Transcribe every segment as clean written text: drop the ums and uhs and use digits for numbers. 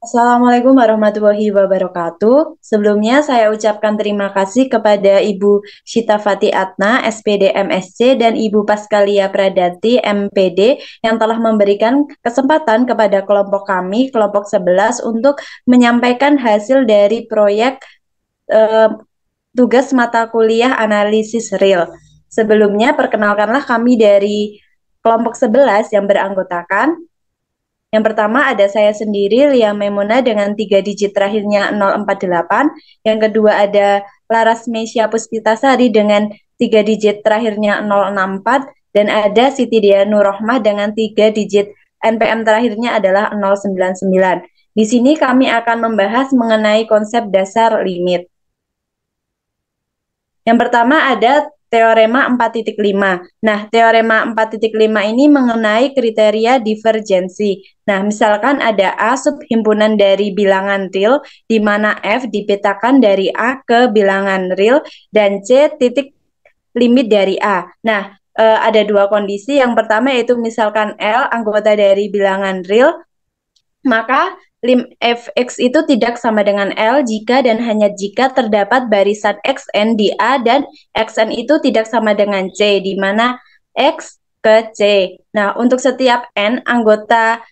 Assalamualaikum warahmatullahi wabarakatuh. Sebelumnya saya ucapkan terima kasih kepada Ibu Syita Fati Atna, SPD MSc, dan Ibu Paskalia Pradati, MPD, yang telah memberikan kesempatan kepada kelompok kami, kelompok 11, untuk menyampaikan hasil dari proyek eh, tugas mata kuliah analisis real. Sebelumnya, perkenalkanlah kami dari kelompok 11 yang beranggotakan. Yang pertama ada saya sendiri, Lia Memuna dengan 3 digit terakhirnya 048. Yang kedua ada Laras Mesia Puspitasari dengan 3 digit terakhirnya 064. Dan ada Siti Dia Nurrohmah dengan 3 digit NPM terakhirnya adalah 099. Di sini kami akan membahas mengenai konsep dasar limit. Yang pertama ada teorema 4.5. Nah, teorema 4.5 ini mengenai kriteria divergensi. Nah, misalkan ada A subhimpunan dari bilangan real, di mana F dipetakan dari A ke bilangan real, dan C titik limit dari A. Nah, ada dua kondisi. Yang pertama yaitu misalkan L anggota dari bilangan real, maka lim fx itu tidak sama dengan L jika dan hanya jika terdapat barisan xn di A dan xn itu tidak sama dengan C, di mana x ke C. Nah, untuk setiap n anggota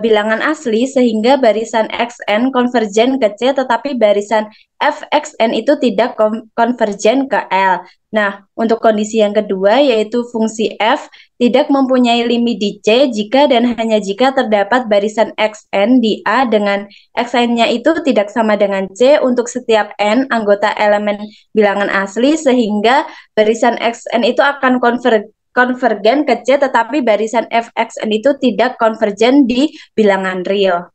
bilangan asli sehingga barisan xn konvergen ke C tetapi barisan fxn itu tidak konvergen ke L. Nah, untuk kondisi yang kedua yaitu fungsi f tidak mempunyai limit di C jika dan hanya jika terdapat barisan xn di A dengan xn-nya itu tidak sama dengan C untuk setiap n anggota elemen bilangan asli sehingga barisan xn itu akan konvergen ke C tetapi barisan fxn itu tidak konvergen di bilangan real.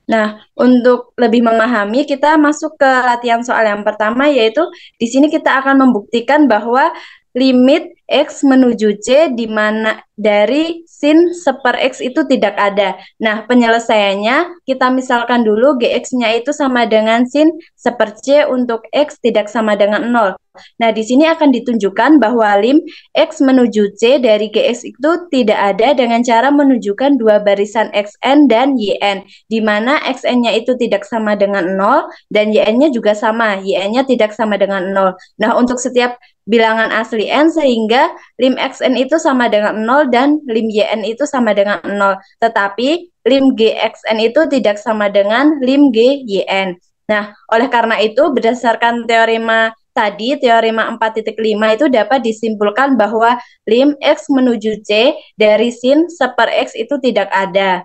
Nah, untuk lebih memahami, kita masuk ke latihan soal yang pertama, yaitu di sini kita akan membuktikan bahwa limit X menuju C di mana dari sin seper X itu tidak ada. Nah, penyelesaiannya kita misalkan dulu GX-nya itu sama dengan sin seper C untuk X tidak sama dengan 0. Nah, di sini akan ditunjukkan bahwa lim X menuju C dari GX itu tidak ada dengan cara menunjukkan dua barisan XN dan YN, di mana XN-nya itu tidak sama dengan 0 dan YN-nya juga sama, YN-nya tidak sama dengan 0. Nah, untuk setiap bilangan asli N sehingga lim XN itu sama dengan 0 dan lim YN itu sama dengan 0. Tetapi lim GXN itu tidak sama dengan lim GYN. Nah, oleh karena itu berdasarkan teorema tadi, teorema 4.5 itu dapat disimpulkan bahwa lim X menuju C dari sin seper X itu tidak ada.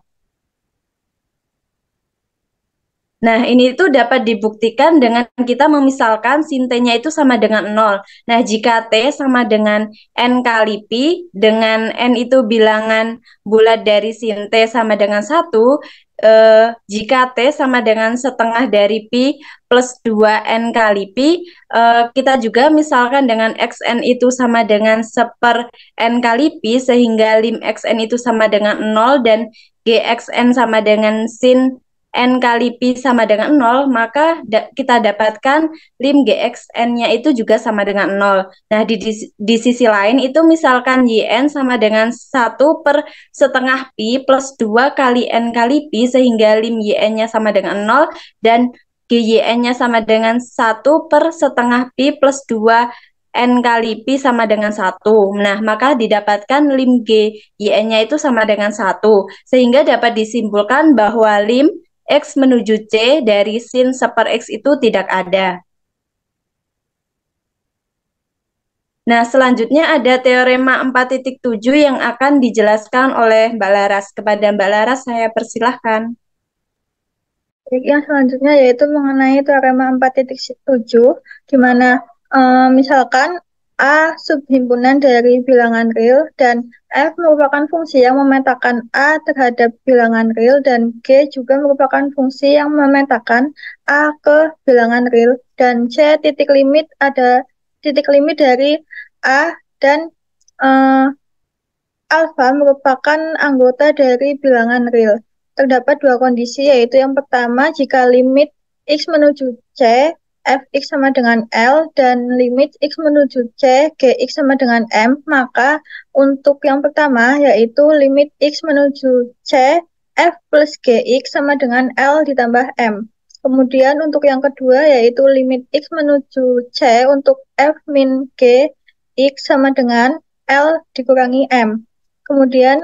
Nah, ini itu dapat dibuktikan dengan kita memisalkan sin T-nya itu sama dengan 0. Nah, jika T sama dengan N kali Pi, dengan N itu bilangan bulat dari sin T sama dengan 1, jika T sama dengan setengah dari Pi plus 2N kali Pi, kita juga misalkan dengan XN itu sama dengan seper N kali Pi, sehingga lim XN itu sama dengan 0 dan GXN sama dengan sin N kali Pi sama dengan 0, maka kita dapatkan lim GXN-nya itu juga sama dengan 0. Nah, di sisi lain itu misalkan YN sama dengan 1 per setengah Pi plus 2 kali N kali Pi sehingga lim YN-nya sama dengan 0 dan GYN-nya sama dengan 1 per setengah Pi plus 2 N kali Pi sama dengan 1. Nah, maka didapatkan lim GYN-nya itu sama dengan 1. Sehingga dapat disimpulkan bahwa lim X menuju C dari sin seper X itu tidak ada. Nah, selanjutnya ada teorema 4.7 yang akan dijelaskan oleh Mbak Laras. Kepada Mbak Laras, saya persilahkan. Yang selanjutnya yaitu mengenai teorema 4.7, di mana misalkan A subhimpunan dari bilangan real dan F merupakan fungsi yang memetakan A terhadap bilangan real dan G juga merupakan fungsi yang memetakan A ke bilangan real dan C titik limit dari A dan alfa merupakan anggota dari bilangan real. terdapat dua kondisi, yaitu yang pertama jika limit X menuju C, Fx sama dengan L, dan limit X menuju C, Gx sama dengan M, maka untuk yang pertama yaitu limit X menuju C, F plus Gx sama dengan L ditambah M. Kemudian untuk yang kedua yaitu limit X menuju C untuk F min G, X sama dengan L dikurangi M. Kemudian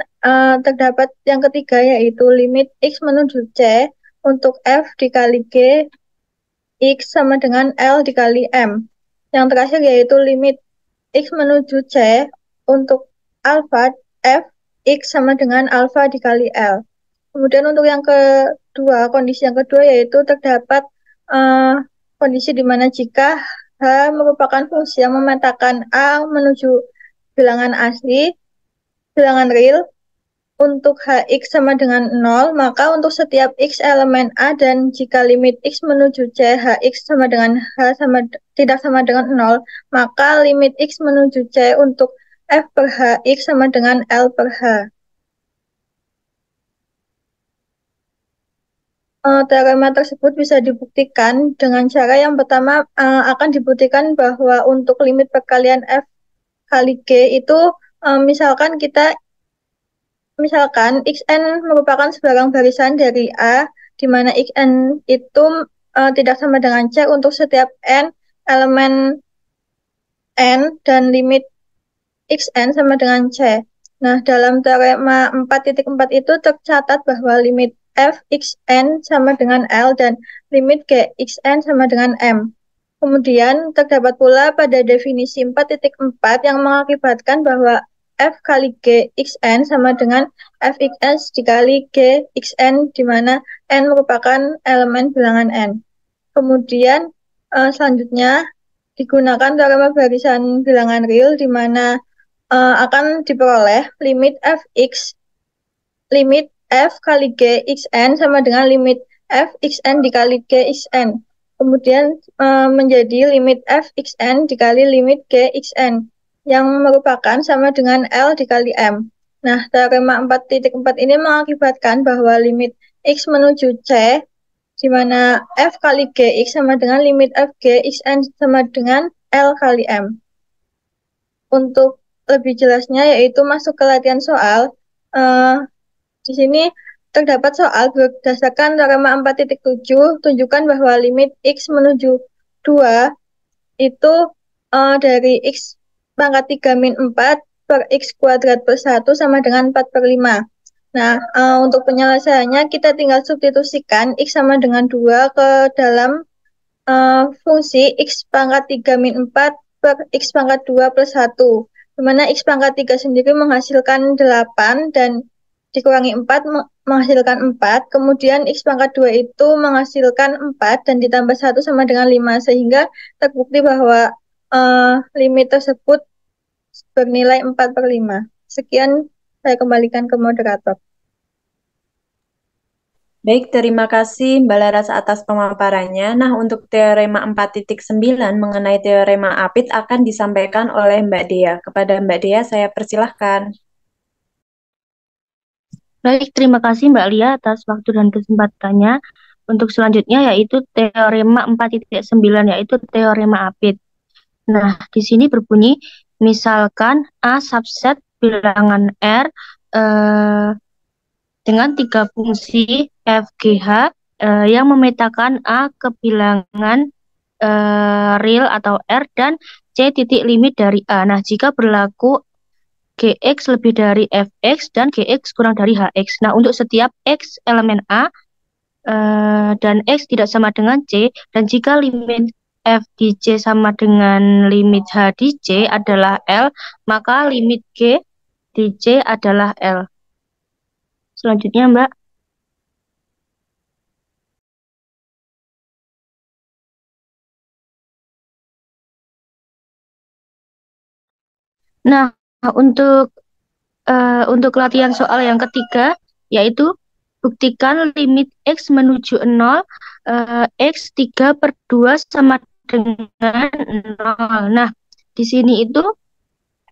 terdapat yang ketiga yaitu limit X menuju C untuk F dikali G, X sama dengan L dikali M. Yang terakhir yaitu limit X menuju C untuk alpha F, X sama dengan alpha dikali L. Kemudian untuk yang kedua, kondisi yang kedua yaitu terdapat kondisi di mana jika H merupakan fungsi yang memetakan A menuju bilangan asli, bilangan real, untuk Hx sama dengan 0, maka untuk setiap X elemen A dan jika limit X menuju C, Hx sama dengan tidak sama dengan 0, maka limit X menuju C untuk F per Hx sama dengan L per H. Teorema tersebut bisa dibuktikan dengan cara yang pertama akan dibuktikan bahwa untuk limit perkalian F kali G itu misalkan xn merupakan sebarang barisan dari A, di mana xn itu tidak sama dengan C untuk setiap n elemen n dan limit xn sama dengan C. Nah, dalam teorema 4.4 itu tercatat bahwa limit f xn sama dengan L dan limit g xn sama dengan M. Kemudian terdapat pula pada definisi 4.4 yang mengakibatkan bahwa F kali G xn sama dengan Fx dikali G xn, di mana n merupakan elemen bilangan n. Kemudian selanjutnya digunakan teorema barisan bilangan real, di mana akan diperoleh limit limit F kali G xn sama dengan limit F xn dikali G xn. Kemudian menjadi limit F xn dikali limit G xn, yang merupakan sama dengan L dikali M. Nah, teorema 4.4 ini mengakibatkan bahwa limit X menuju C, di mana F kali Gx sama dengan limit F G xn sama dengan L kali M. Untuk lebih jelasnya yaitu masuk ke latihan soal, di sini terdapat soal berdasarkan teorema 4.7, tunjukkan bahwa limit X menuju 2 itu dari X pangkat 3 min 4 per X kuadrat per 1 sama dengan 4 per 5. Nah, untuk penyelesaiannya kita tinggal substitusikan X sama dengan 2 ke dalam fungsi X pangkat 3 min 4 per X pangkat 2 plus 1. Di mana X pangkat 3 sendiri menghasilkan 8 dan dikurangi 4 menghasilkan 4, kemudian X pangkat 2 itu menghasilkan 4 dan ditambah 1 sama dengan 5, sehingga terbukti bahwa limit tersebut bernilai 4 per 5. Sekian, saya kembalikan ke moderator. Baik, terima kasih Mbak Laras atas pemaparannya. Nah, untuk teorema 4.9 mengenai teorema Apit akan disampaikan oleh Mbak Dea. Kepada Mbak Dea, saya persilahkan. Baik, terima kasih Mbak Lia atas waktu dan kesempatannya. Untuk selanjutnya yaitu teorema 4.9, yaitu teorema Apit. Nah, di sini berbunyi, misalkan A subset bilangan R dengan 3 fungsi FGH yang memetakan A ke bilangan real atau R dan C titik limit dari A. Nah, jika berlaku Gx lebih dari Fx dan Gx kurang dari Hx. Nah, untuk setiap X elemen A dan X tidak sama dengan C, dan jika limit F di C sama dengan limit H di C adalah L, maka limit G di C adalah L. Selanjutnya, Mbak. Nah, untuk latihan soal yang ketiga, yaitu buktikan limit X menuju 0, X 3 per 2 sama dengan 0. Nah, di sini itu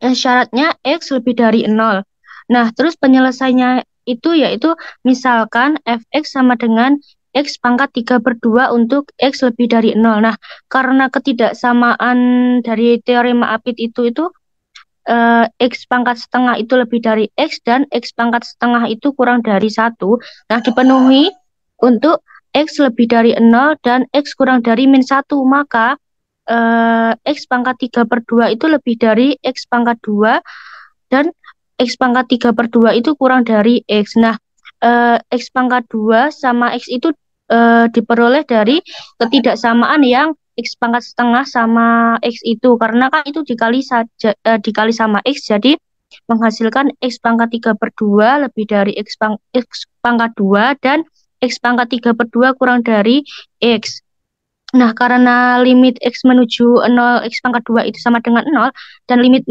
syaratnya X lebih dari 0. Nah, terus penyelesaiannya itu yaitu misalkan fx sama dengan x pangkat 3/2 untuk x lebih dari 0. Nah, karena ketidaksamaan dari teorema Apit itu x pangkat setengah itu lebih dari x dan x pangkat setengah itu kurang dari 1. Nah, dipenuhi untuk x lebih dari 0 dan x kurang dari min 1, maka x pangkat 3/2 itu lebih dari x pangkat 2 dan x pangkat 3/2 itu kurang dari x. Nah, x pangkat 2 sama x itu diperoleh dari ketidaksamaan yang x pangkat setengah sama x itu, karena kan itu dikali sama x, jadi menghasilkan x pangkat 3/2 lebih dari x pangkat 2 dan x pangkat 3/2 kurang dari x. Nah, karena limit x menuju 0 x pangkat 2 itu sama dengan 0 dan limit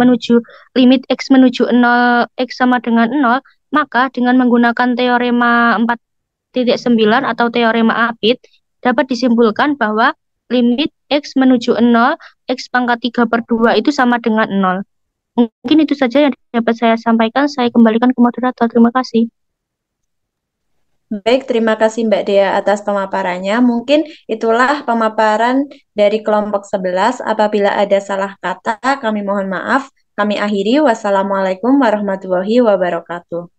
x menuju 0 x sama dengan 0, maka dengan menggunakan teorema 4.9 atau teorema Apit dapat disimpulkan bahwa limit x menuju 0 x pangkat 3/2 itu sama dengan 0. Mungkin itu saja yang dapat saya sampaikan. Saya kembalikan ke moderator. Terima kasih. Baik, terima kasih Mbak Dea atas pemaparannya. Mungkin itulah pemaparan dari kelompok 11. Apabila ada salah kata, kami mohon maaf. Kami akhiri. Wassalamualaikum warahmatullahi wabarakatuh.